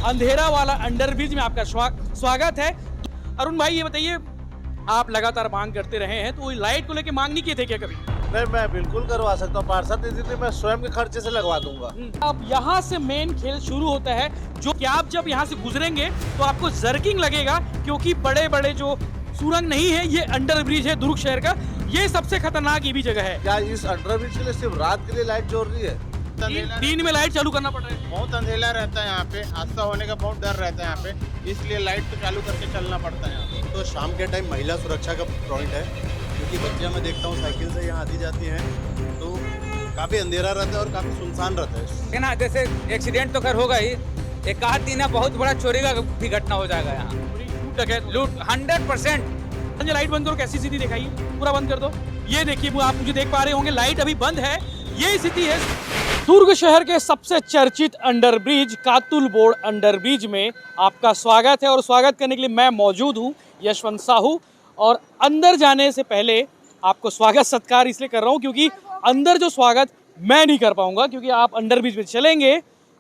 अंधेरा वाला अंडरब्रिज में आपका स्वागत है। अरुण भाई ये बताइए, आप लगातार मांग करते रहे हैं, तो लाइट को लेके मांग नहीं किए थे क्या कभी? नहीं, मैं बिल्कुल करवा सकता हूँ पार्षद निधि, मैं स्वयं के खर्चे से लगवा दूंगा। अब यहाँ से मेन खेल शुरू होता है, जो कि आप जब यहाँ से गुजरेंगे तो आपको जर्किंग लगेगा, क्योंकि बड़े बड़े जो सुरंग नहीं है, ये अंडरब्रिज है दुर्ग शहर का, ये सबसे खतरनाक ये भी जगह है। क्या इस अंडरब्रिज के लिए सिर्फ रात के लिए लाइट जोड़ रही है? दिन में लाइट चालू करना पड़ रहा है। बहुत अंधेला रहता है यहाँ पे, हादसा होने का बहुत डर रहता है यहाँ पे, इसलिए लाइट तो चालू करके चलना पड़ता है यहाँ पे। तो शाम के टाइम महिला सुरक्षा का पॉइंट है, क्योंकि बच्चियाँ मैं देखता हूँ साइकिल से यहाँ आती जाती हैं, तो काफ़ी अंधेरा रहता है और काफ़ी सुनसान रहता है। ना जैसे एक्सीडेंट तो खैर होगा ही, एक आध दिन है बहुत बड़ा चोरी का भी घटना हो जाएगा यहाँ, लूट 100%। लाइट बंद करो, कैसी स्थिति दिखाई, पूरा बंद कर दो। ये देखिए, आप मुझे देख पा रहे होंगे लाइट अभी बंद है, ये स्थिति है दुर्ग शहर के सबसे चर्चित अंडरब्रिज कातुल बोर्ड अंडरब्रिज में आपका स्वागत है। और स्वागत करने के लिए मैं मौजूद हूँ यशवंत साहू, और अंदर जाने से पहले आपको स्वागत सत्कार इसलिए कर रहा हूँ क्योंकि अंदर जो स्वागत मैं नहीं कर पाऊंगा, क्योंकि आप अंडरब्रिज में चलेंगे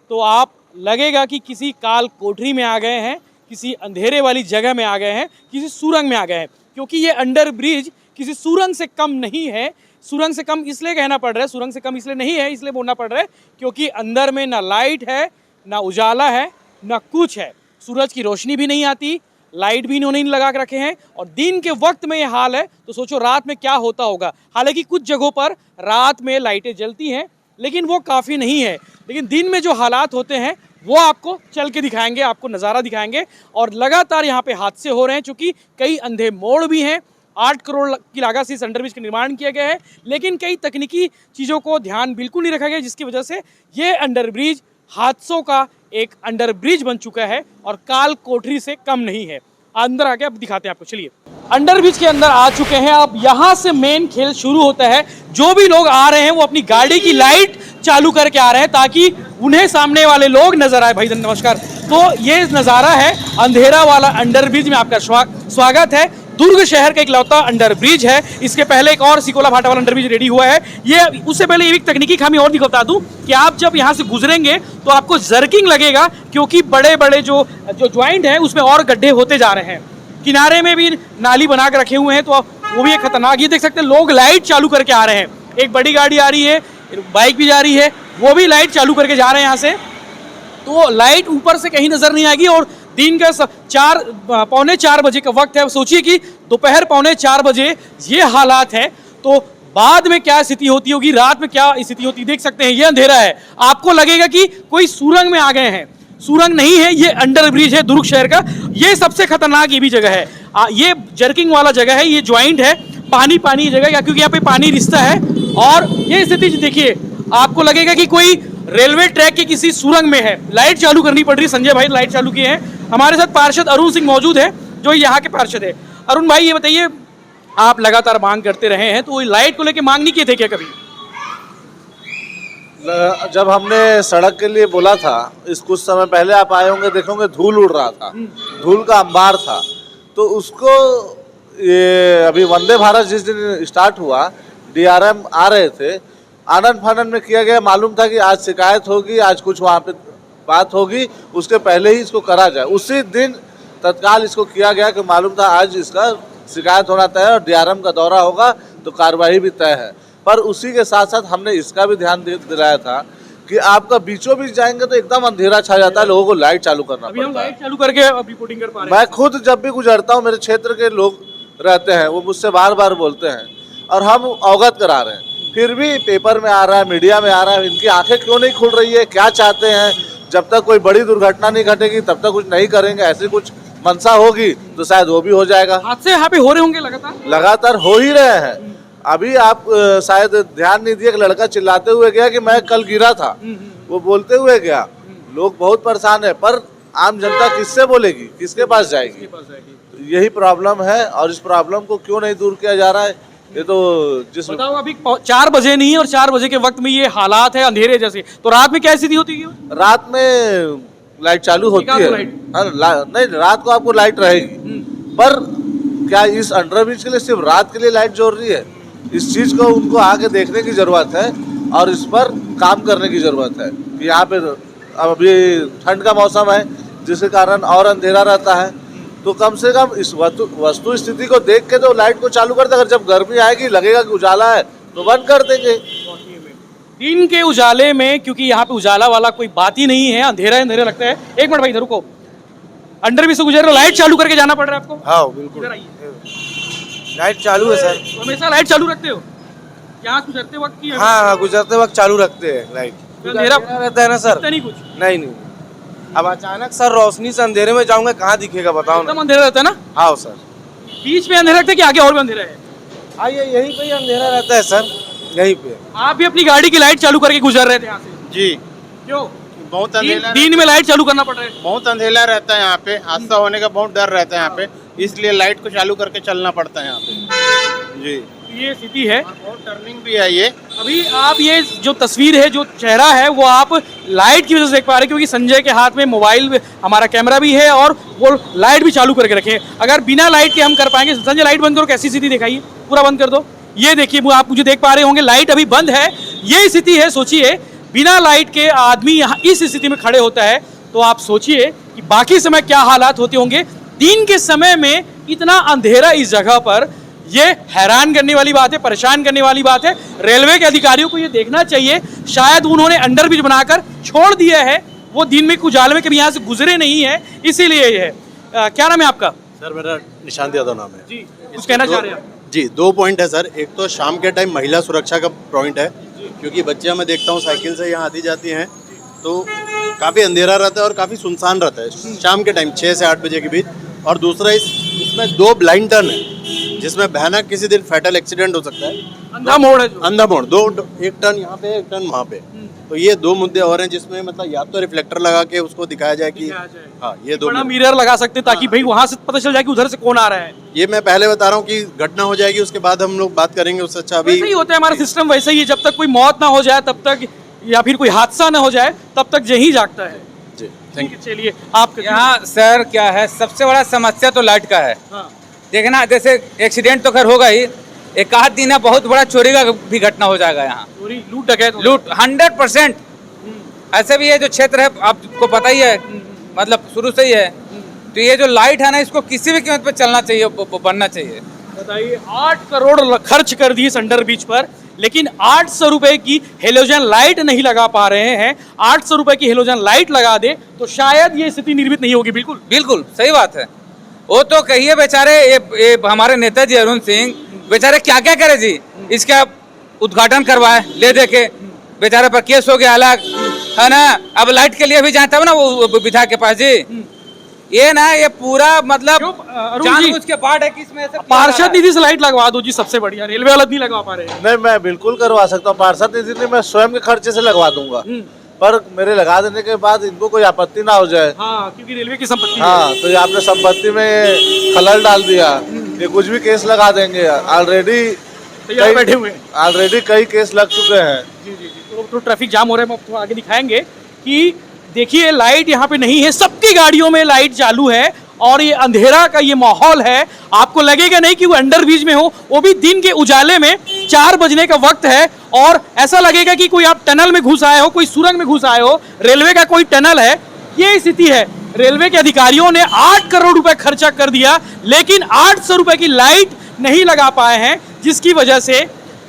तो आप लगेगा कि किसी काल कोठरी में आ गए हैं, किसी अंधेरे वाली जगह में आ गए हैं, किसी सुरंग में आ गए हैं, क्योंकि ये अंडरब्रिज किसी सुरंग से कम नहीं है। सुरंग से कम इसलिए कहना पड़ रहा है, सुरंग से कम इसलिए नहीं है, इसलिए बोलना पड़ रहा है क्योंकि अंदर में ना लाइट है, ना उजाला है, ना कुछ है। सूरज की रोशनी भी नहीं आती, लाइट भी इन्होंने नहीं लगा के रखे हैं, और दिन के वक्त में ये हाल है तो सोचो रात में क्या होता होगा। हालांकि कुछ जगहों पर रात में लाइटें जलती हैं, लेकिन वो काफ़ी नहीं है। लेकिन दिन में जो हालात होते हैं वो आपको चल के दिखाएंगे, आपको नज़ारा दिखाएंगे। और लगातार यहाँ पे हादसे हो रहे हैं, चूँकि कई अंधे मोड़ भी हैं। 8 करोड़ की लागत से इस अंडरब्रिज का निर्माण किया गया है, लेकिन कई तकनीकी चीज़ों को ध्यान बिल्कुल नहीं रखा गया, जिसकी वजह से ये अंडरब्रिज हादसों का एक अंडरब्रिज बन चुका है और काल कोठरी से कम नहीं है। अंदर आके अब दिखाते हैं आपको, चलिए। अंडरब्रिज के अंदर आ चुके हैं। अब यहाँ से मेन खेल शुरू होता है। जो भी लोग आ रहे हैं वो अपनी गाड़ी की लाइट चालू करके आ रहे हैं ताकि उन्हें सामने वाले लोग नजर आए। भाई नमस्कार। तो ये नज़ारा है अंधेरा वाला अंडरब्रिज में आपका स्वागत है। दुर्ग शहर का एक लौता अंडरब्रिज है। इसके पहले एक और सिकोला भाटा वाला अंडरब्रिज रेडी हुआ है। ये उससे पहले ये भी तकनीकी खामी और बता दूं कि आप जब यहाँ से गुजरेंगे तो आपको जर्किंग लगेगा, क्योंकि बड़े बड़े जो ज्वाइंट है उसमें और गड्ढे होते जा रहे हैं। किनारे में भी नाली बना के रखे हुए हैं, तो वो भी एक खतरनाक। ये देख सकते हैं लोग लाइट चालू करके आ रहे हैं। एक बड़ी गाड़ी आ रही है, बाइक भी जा रही है, वो भी लाइट चालू करके जा रहे हैं यहाँ से। तो लाइट ऊपर से कहीं नजर नहीं आएगी। और दिन का 3:45 बजे का वक्त है। सोचिए कि दोपहर 3:45 बजे ये हालात है, तो बाद में क्या स्थिति होती होगी, रात में क्या स्थिति होती, देख सकते हैं। ये अंधेरा है, आपको लगेगा कि कोई सुरंग में आ गए हैं। सुरंग नहीं है, ये अंडरब्रिज है दुर्ग शहर का, ये सबसे खतरनाक ये भी जगह है। ये जर्किंग वाला जगह है, ये ज्वाइंट है, पानी पानी जगह है, क्योंकि यहाँ पे पानी रिश्ता है। और ये स्थिति देखिए, आपको लगेगा कि कोई रेलवे ट्रैक के किसी सुरंग में है। लाइट चालू करनी पड़ रही। संजय भाई लाइट चालू किए हैं। हमारे साथ पार्षद अरुण सिंह मौजूद है, जो यहाँ के पार्षद है। अरुण भाई ये बताइए, आप लगातार मांग करते रहे हैं, तो लाइट को लेके मांग नहीं किए थे क्या कभी? जब हमने सड़क के लिए बोला था, इस कुछ समय पहले आप आए होंगे, देखोगे धूल उड़ रहा था, धूल का अंबार था। तो उसको ये अभी वंदे भारत जिस दिन स्टार्ट हुआ, DRM आ रहे थे, आनंद फानंद में किया गया। मालूम था कि आज शिकायत होगी, आज कुछ वहाँ पे बात होगी, उसके पहले ही इसको करा जाए। उसी दिन तत्काल इसको किया गया कि मालूम था आज इसका शिकायत होना तय है और DRM का दौरा होगा तो कार्रवाई भी तय है। पर उसी के साथ साथ हमने इसका भी ध्यान दिलाया था कि आपका बीचों बीच जाएंगे तो एकदम अंधेरा छा जाता है, लोगों को लाइट चालू करना पड़ता है। लाइट चालू करके रिपोर्टिंग कर पा रहे हैं। मैं खुद जब भी गुजरता हूँ, मेरे क्षेत्र के लोग रहते हैं, वो मुझसे बार बार बोलते हैं और हम अवगत करा रहे हैं, फिर भी पेपर में आ रहा है, मीडिया में आ रहा है। इनकी आंखें क्यों नहीं खुल रही है, क्या चाहते हैं? जब तक कोई बड़ी दुर्घटना नहीं घटेगी तब तक कुछ नहीं करेंगे। ऐसी कुछ मंशा होगी तो शायद वो भी हो जाएगा। हादसे यहाँ पे हो रहे होंगे लगातार हो ही रहे हैं। अभी आप शायद ध्यान नहीं दिए, एक लड़का चिल्लाते हुए गया कि मैं कल गिरा था, वो बोलते हुए गया। लोग बहुत परेशान है, पर आम जनता किससे बोलेगी, किसके पास जाएगी? तो यही प्रॉब्लम है, और इस प्रॉब्लम को क्यों नहीं दूर किया जा रहा है? ये तो जिस बताओ, अभी 4 बजे नहीं है और 4 बजे के वक्त में ये हालात है अंधेरे जैसे, तो रात में क्या स्थिति होती है? रात में लाइट चालू होती है। नहीं, रात को आपको लाइट रहेगी, पर क्या इस अंडरब्रिज के लिए सिर्फ रात के लिए लाइट जोड़ रही है? इस चीज को उनको आगे देखने की जरूरत है और इस पर काम करने की जरूरत है। यहाँ पे अभी ठंड का मौसम है, जिसके कारण और अंधेरा रहता है। तो कम से कम इस वस्तु स्थिति को देख के तो लाइट को चालू करते, अगर जब गर्मी आएगी लगेगा कि उजाला है तो बंद कर देंगे। दिन के उजाले में, क्योंकि यहाँ पे उजाला वाला कोई बात ही नहीं है, अंधेरा अंधेरा लगता है। एक मिनट भाई इधर रुको, अंडर भी से गुजर रहे हो, लाइट चालू करके जाना पड़ रहा है आपको? हाँ बिल्कुल, इधर आइए। लाइट चालू है सर। तो हमेशा लाइट चालू रखते हो? यहाँ गुजरते वक्त की? हाँ, गुजरते वक्त चालू रखते हैं लाइट। अंधेरा रहता है ना सर। नहीं कुछ नहीं नहीं, अब अचानक सर रोशनी से अंधेरे में जाऊंगा, कहाँ दिखेगा बताओ ना। एकदम अंधेरा रहता है ना? हाँ सर, बीच में अंधेरा रहता है कि आगे और भी अंधेरा है? हाँ ये यहीं पे ही अंधेरा रहता है सर, यहीं पे। आप भी अपनी गाड़ी की लाइट चालू करके गुजर रहे थे यहाँ से? जी, क्यों? बहुत अंधेरा दिन में लाइट चालू करना पड़ रहा है? बहुत अंधेरा रहता है यहाँ पे, हादसा होने का बहुत डर रहता है यहाँ पे, इसलिए लाइट को चालू करके चलना पड़ता है यहाँ पे। जी, ये स्थिति है। और बहुत टर्निंग भी है ये। अभी आप ये जो तस्वीर है, जो चेहरा है, वो आप लाइट की वजह से देख पा रहे हैं, क्योंकि संजय के हाथ में मोबाइल, हमारा कैमरा भी है और वो लाइट भी चालू करके रखे। अगर बिना लाइट के हम कर पाएंगे, संजय लाइट बंद करो, कैसी स्थिति दिखाइए, पूरा बंद कर दो। ये देखिए, आप मुझे देख पा रहे होंगे, लाइट अभी बंद है। ये स्थिति है, सोचिए बिना लाइट के आदमी यहाँ इस स्थिति में खड़े होता है, तो आप सोचिए कि बाकी समय क्या हालात होते होंगे। दिन के समय में इतना अंधेरा इस जगह पर, ये हैरान करने वाली बात है, परेशान करने वाली बात है। रेलवे के अधिकारियों को ये देखना चाहिए, शायद उन्होंने अंडरब्रिज बनाकर छोड़ दिया है, वो दिन में उजाले में कभी यहाँ से गुजरे नहीं है, इसीलिए ये है। क्या नाम है आपका? सर मेरा निशांत यादव नाम है जी, कुछ कहना चाह रहे हैं आप? जी। 2 पॉइंट है सर। एक तो शाम के टाइम महिला सुरक्षा का पॉइंट है, क्योंकि बच्चियां मैं देखता हूँ साइकिल से यहाँ आती जाती हैं, तो काफ़ी अंधेरा रहता है और काफ़ी सुनसान रहता है शाम के टाइम 6 से 8 बजे के बीच। और दूसरा इसमें 2 ब्लाइंड टर्न है, जिसमें भयानक किसी दिन फैटल एक्सीडेंट हो सकता है। अंधा मोड़ है जो। अंधा मोड़, 2, एक टर्न यहाँ पे, एक टर्न वहाँ पे। तो ये 2 मुद्दे और हैं, जिसमें मतलब या तो रिफ्लेक्टर लगा के उसको दिखाया जाए कि हाँ ये 2 बड़ा मिरर लगा सकते हैं, ताकि भाई वहां से पता चल जाए कि उधर से कौन आ रहा है। ये मैं पहले बता रहा हूँ कि घटना हो जाएगी, उसके बाद हम लोग बात करेंगे। उससे अच्छा अभी वैसे ही होता है हमारा सिस्टम, वैसे ही है। जब तक कोई मौत ना हो जाए तब तक, या फिर कोई हादसा ना हो जाए तब तक यही जागता है। जी, ठीक है, चलिए आप यहाँ सर क्या है, सबसे बड़ा समस्या तो लाइट का है। हाँ। देखना, जैसे एक्सीडेंट तो खैर होगा ही, एक आध दिन है बहुत बड़ा चोरी का भी घटना हो जाएगा यहाँ। चोरी, लूट डकैत, लूट 100%। ऐसे भी ये जो क्षेत्र है आपको पता ही है, मतलब शुरू से ही है। तो ये जो लाइट है ना, इसको किसी भी कीमत पे चलना चाहिए, बनना चाहिए। बताइए, 8 करोड़ खर्च कर दिए इस अंडर ब्रिज पर, लेकिन 800 रुपए की हेलोजन लाइट नहीं लगा पा रहे हैं। 800 रुपए की हेलोजन लाइट लगा दे तो शायद ये स्थिति निर्मित नहीं होगी। बिल्कुल बिल्कुल सही बात है। वो तो कहिए बेचारे, ये हमारे नेताजी अरुण सिंह बेचारे क्या क्या करे जी, इसका उद्घाटन करवाए ले दे के, बेचारे पर केस हो गया अलग, है ना। अब लाइट के लिए भी जाता है ना वो विधायक के पास जी। ये ना, ये पूरा मतलब जानबूझ के पार्ट है कि इसमें ऐसे पार्षद निधि से लाइट लगवा दो जी, सबसे बढ़िया। रेलवे वाला नहीं लगवा पा रहे हैं। नहीं, मैं बिल्कुल करवा सकता हूँ, पार्षद निधि नहीं, मैं स्वयं के खर्चे से लगवा दूंगा, पर मेरे लगा देने के बाद इनको कोई आपत्ति ना हो जाए। हाँ, क्योंकि रेलवे की संपत्ति है। हाँ, तो ये आपने संपत्ति में खलल डाल दिया, ये कुछ भी केस लगा देंगे। ऑलरेडी तैयार बैठे हुए हैं। ऑलरेडी कई केस लग चुके हैं। जी जी जी। तो ट्रैफिक जाम हो रहा है, हम आपको आगे दिखाएंगे कि देखिए लाइट यहाँ पे नहीं है, सबकी गाड़ियों में लाइट चालू है और ये अंधेरा का ये माहौल है। आपको लगेगा नहीं कि वो अंडरब्रिज में हो, वो भी दिन के उजाले में। 4 बजने का वक्त है और ऐसा लगेगा कि कोई आप टनल में घुस आए हो, कोई सुरंग में घुस आए हो, रेलवे का कोई टनल है। ये स्थिति है। रेलवे के अधिकारियों ने 8 करोड़ रुपए खर्चा कर दिया, लेकिन 800 रुपए की लाइट नहीं लगा पाए हैं, जिसकी वजह से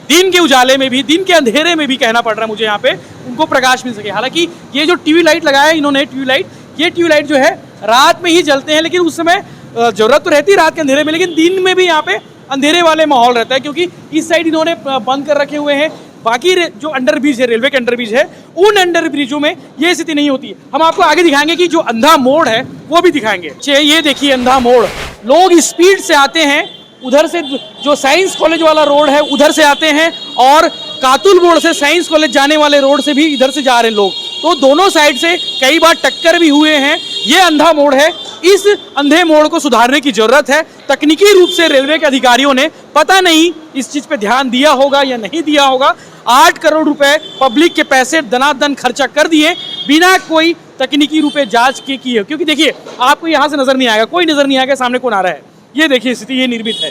दिन के उजाले में भी, दिन के अंधेरे में भी कहना पड़ रहा है मुझे, यहाँ पे उनको प्रकाश मिल सके। हालांकि ये जो टीवी लाइट लगाया इन्होंने, टीवी लाइट, ये टीवी लाइट जो है रात में ही जलते हैं, लेकिन उस समय जरूरत तो रहती है रात के अंधेरे में, लेकिन दिन में भी यहाँ पे अंधेरे वाले माहौल रहता है, क्योंकि इस साइड इन्होंने बंद कर रखे हुए हैं। बाकी जो अंडरब्रिज है, रेलवे के अंडरब्रिज है, उन अंडरब्रिजों में ये स्थिति नहीं होती है। हम आपको आगे दिखाएंगे कि जो अंधा मोड़ है वो भी दिखाएंगे। ये देखिए अंधा मोड़, लोग स्पीड से आते हैं, उधर से जो साइंस कॉलेज वाला रोड है उधर से आते हैं, और कातुल मोड़ से साइंस कॉलेज जाने वाले रोड से भी इधर से जा रहे लोग, तो दोनों साइड से कई बार टक्कर भी हुए हैं। ये अंधा मोड़ है, इस अंधे मोड़ को सुधारने की जरूरत है। तकनीकी रूप से रेलवे के अधिकारियों ने पता नहीं इस चीज पे ध्यान दिया होगा या नहीं दिया होगा। 8 करोड़ रुपए पब्लिक के पैसे दनादन खर्चा कर दिए बिना कोई तकनीकी रूप से जांच के किए, क्योंकि देखिए आपको यहाँ से नजर नहीं आएगा, कोई नजर नहीं आएगा सामने कौन आ रहा है। ये देखिए स्थिति ये निर्मित है।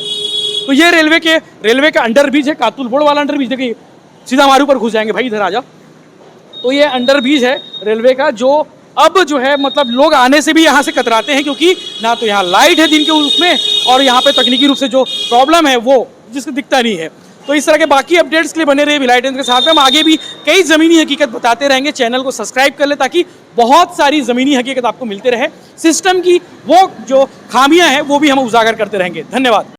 तो ये रेलवे का अंडरब्रिज है, कातुल बोड़ वाला अंडरब्रिज। देखिए सीधा हमारे ऊपर घुस जाएंगे भाई, इधर आ जाओ। तो ये अंडरब्रिज है रेलवे का, जो अब जो है मतलब लोग आने से भी यहाँ से कतराते हैं, क्योंकि ना तो यहाँ लाइट है दिन के उसमें, और यहाँ पे तकनीकी रूप से जो प्रॉब्लम है वो जिसको दिखता नहीं है। तो इस तरह के बाकी अपडेट्स के लिए बने रहिए भिलाई टाइम्स के साथ में। हम आगे भी कई ज़मीनी हकीकत बताते रहेंगे। चैनल को सब्सक्राइब कर ले ताकि बहुत सारी ज़मीनी हकीकत आपको मिलते रहे। सिस्टम की वो जो खामियां हैं वो भी हम उजागर करते रहेंगे। धन्यवाद।